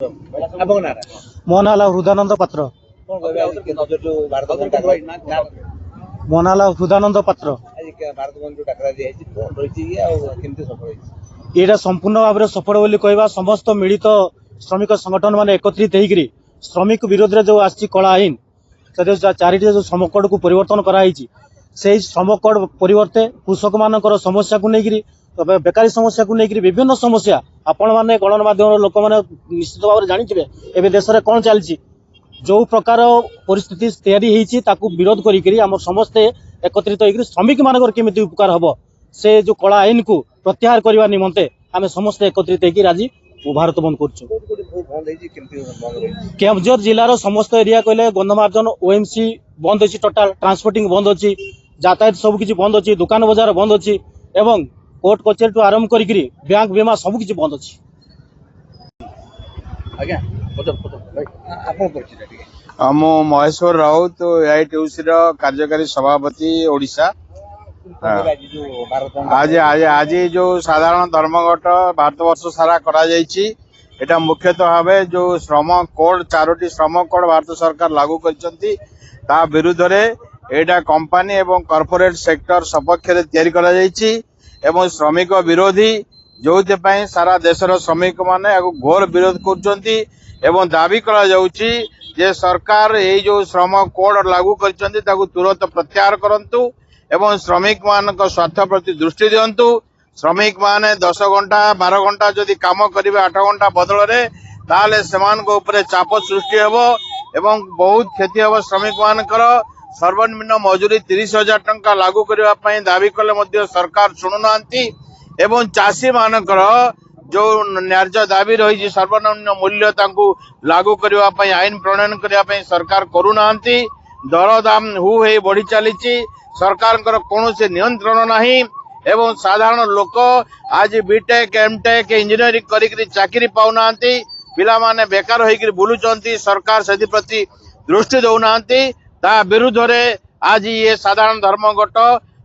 ମୋ ନାଁ ହେଲା ହୃଦାନନ୍ଦ ପାତ୍ର। ମୋ ନାଁ ହେଲା ହୃଦାନନ୍ଦ ପାତ୍ର। ଏଇଟା ସମ୍ପୂର୍ଣ୍ଣ ଭାବରେ ସଫଳ ବୋଲି କହିବା। ସମସ୍ତ ମିଳିତ ଶ୍ରମିକ ସଂଗଠନ ମାନେ ଏକତ୍ରିତ ହେଇକରି ଶ୍ରମିକ ବିରୋଧରେ ଯୋଉ ଆସିଛି କଳା ଆଇନ, ଚାରିଟି ଯୋଉ ଶ୍ରମ କୋଡକୁ ପରିବର୍ତ୍ତନ କରାଯାଇଛି, ସେଇ ଶ୍ରମ କୋଡ ପରିବର୍ତ୍ତେ କୃଷକ ମାନଙ୍କର ସମସ୍ୟାକୁ ନେଇକରି, ବେକାରୀ ସମସ୍ୟାକୁ ନେଇକରି ବିଭିନ୍ନ ସମସ୍ୟା ଆପଣ ମାନେ ଗଣମାଧ୍ୟମର ଲୋକମାନେ ନିଶ୍ଚିତ ଭାବରେ ଜାଣିଥିବେ। ଏବେ ଦେଶରେ କଣ ଚାଲିଛି, ଯୋଉ ପ୍ରକାର ପରିସ୍ଥିତି ତିଆରି ହେଇଛି ତାକୁ ବିରୋଧ କରିକିରି ଆମର ସମସ୍ତେ ଏକତ୍ରିତ ହେଇକରି ଶ୍ରମିକ ମାନଙ୍କର କେମିତି ଉପକାର ହବ, ସେ ଯୋଉ କଳା ଆଇନକୁ ପ୍ରତ୍ୟାହାର କରିବା ନିମନ୍ତେ ଆମେ ସମସ୍ତେ ଏକତ୍ରିତ ହେଇକି ଆଜି ଭାରତ ବନ୍ଦ କରୁଛୁ। କେନ୍ଦୁଝର ଜିଲ୍ଲାର ସମସ୍ତ ଏରିଆ କହିଲେ ଗନ୍ଧମାର୍ଜନ ଓଏମସି ବନ୍ଦ ଅଛି, ଟୋଟାଲ ଟ୍ରାନ୍ସପୋର୍ଟିଂ ବନ୍ଦ ଅଛି, ଯାତାୟାତ ସବୁ କିଛି ବନ୍ଦ ଅଛି, ଦୋକାନ ବଜାର ବନ୍ଦ ଅଛି ଏବଂ କୋର୍ଟ କଚେରୀଠୁ ଆରମ୍ଭ କରିକିରି ବ୍ୟାଙ୍କ ବୀମା ସବୁ କିଛି ବନ୍ଦ ଅଛି। ମୁଁ ମହେଶ୍ୱର ରାଉତ, ଏଆଇଟିୟୁସି କାର୍ଯ୍ୟକାରୀ ସଭାପତି ଓଡ଼ିଶା। ଆଜି ଯୋଉ ସାଧାରଣ ଧର୍ମଘଟ ଭାରତ ବର୍ଷ ସାରା କରାଯାଇଛି, এটা ମୁଖ୍ୟତଃ ଭାବେ ଯୋଉ ଶ୍ରମ କୋଡ, 4ଟି ଶ୍ରମ କୋଡ ଭାରତ ସରକାର ଲାଗୁ କରିଛନ୍ତି, ତା ବିରୁଦ୍ଧରେ ଏଇଟା କମ୍ପାନୀ ଏବଂ କର୍ପୋରେଟ ସେକ୍ଟର ସପକ୍ଷରେ ତିଆରି କରାଯାଇଛି ଏବଂ ଶ୍ରମିକ ବିରୋଧୀ, ଯୋଉଥିପାଇଁ ସାରା ଦେଶର ଶ୍ରମିକ ମାନେ ଏହାକୁ ଘୋର ବିରୋଧ କରୁଛନ୍ତି ଏବଂ ଦାବି କରାଯାଉଛି ଯେ ସରକାର ଏଇ ଯୋଉ ଶ୍ରମ କୋଡ ଲାଗୁ କରିଛନ୍ତି ତାକୁ ତୁରନ୍ତ ପ୍ରତ୍ୟାହାର କରନ୍ତୁ ଏବଂ ଶ୍ରମିକ ମାନଙ୍କ ସ୍ୱାର୍ଥ ପ୍ରତି ଦୃଷ୍ଟି ଦିଅନ୍ତୁ। ଶ୍ରମିକ ମାନେ 10 ଘଣ୍ଟା 12 ଘଣ୍ଟା ଯଦି କାମ କରିବେ 8 ଘଣ୍ଟା ବଦଳରେ, ତାହେଲେ ସେମାନଙ୍କ ଉପରେ ଚାପ ସୃଷ୍ଟି ହେବ ଏବଂ ବହୁତ କ୍ଷତି ହେବ ଶ୍ରମିକ ମାନଙ୍କର। ସର୍ବନିମ୍ନ ମଜୁରୀ 30,000 ଟଙ୍କା ଲାଗୁ କରିବା ପାଇଁ ଦାବି କଲେ ମଧ୍ୟ ସରକାର ଶୁଣୁନାହାନ୍ତି ଏବଂ ଚାଷୀ ମାନଙ୍କର ଯୋଉ ନ୍ୟାଯ୍ୟ ଦାବି ରହିଛି ସର୍ବନିମ୍ନ ମୂଲ୍ୟ ତାଙ୍କୁ ଲାଗୁ କରିବା ପାଇଁ, ଆଇନ ପ୍ରଣୟନ କରିବା ପାଇଁ ସରକାର କରୁନାହାନ୍ତି। ଦରଦାମ ହୁ ହେଇ ବଢି ଚାଲିଛି, ସରକାରଙ୍କର କୌଣସି ନିୟନ୍ତ୍ରଣ ନାହିଁ ଏବଂ ସାଧାରଣ ଲୋକ ଆଜି ବିଟେକ୍ ଏମଟେକ୍ ଇଞ୍ଜିନିୟରିଂ କରିକି ଚାକିରି ପାଉନାହାନ୍ତି, ପିଲାମାନେ ବେକାର ହେଇକି ବୁଲୁଛନ୍ତି, ସରକାର ସେଥିପ୍ରତି ଦୃଷ୍ଟି ଦେଉନାହାନ୍ତି। ତା ବିରୁଦ୍ଧରେ ଆଜି ଏ ସାଧାରଣ ଧର୍ମଘଟ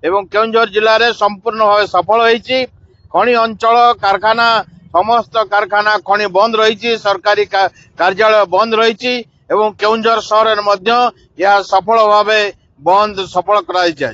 ଏବଂ କେନ୍ଦୁଝର ଜିଲ୍ଲାରେ ସମ୍ପୂର୍ଣ୍ଣ ଭାବେ ସଫଳ ହୋଇଛି। ଖଣି ଅଞ୍ଚଳ କାରଖାନା, ସମସ୍ତ କାରଖାନା ଖଣି ବନ୍ଦ ରହିଛି, ସରକାରୀ କାର୍ଯ୍ୟାଳୟ ବନ୍ଦ ରହିଛି ଏବଂ କେନ୍ଦୁଝର ସହରରେ ମଧ୍ୟ ଏହା ସଫଳ ଭାବେ ବନ୍ଦ ସଫଳ କରାଯାଇଛି।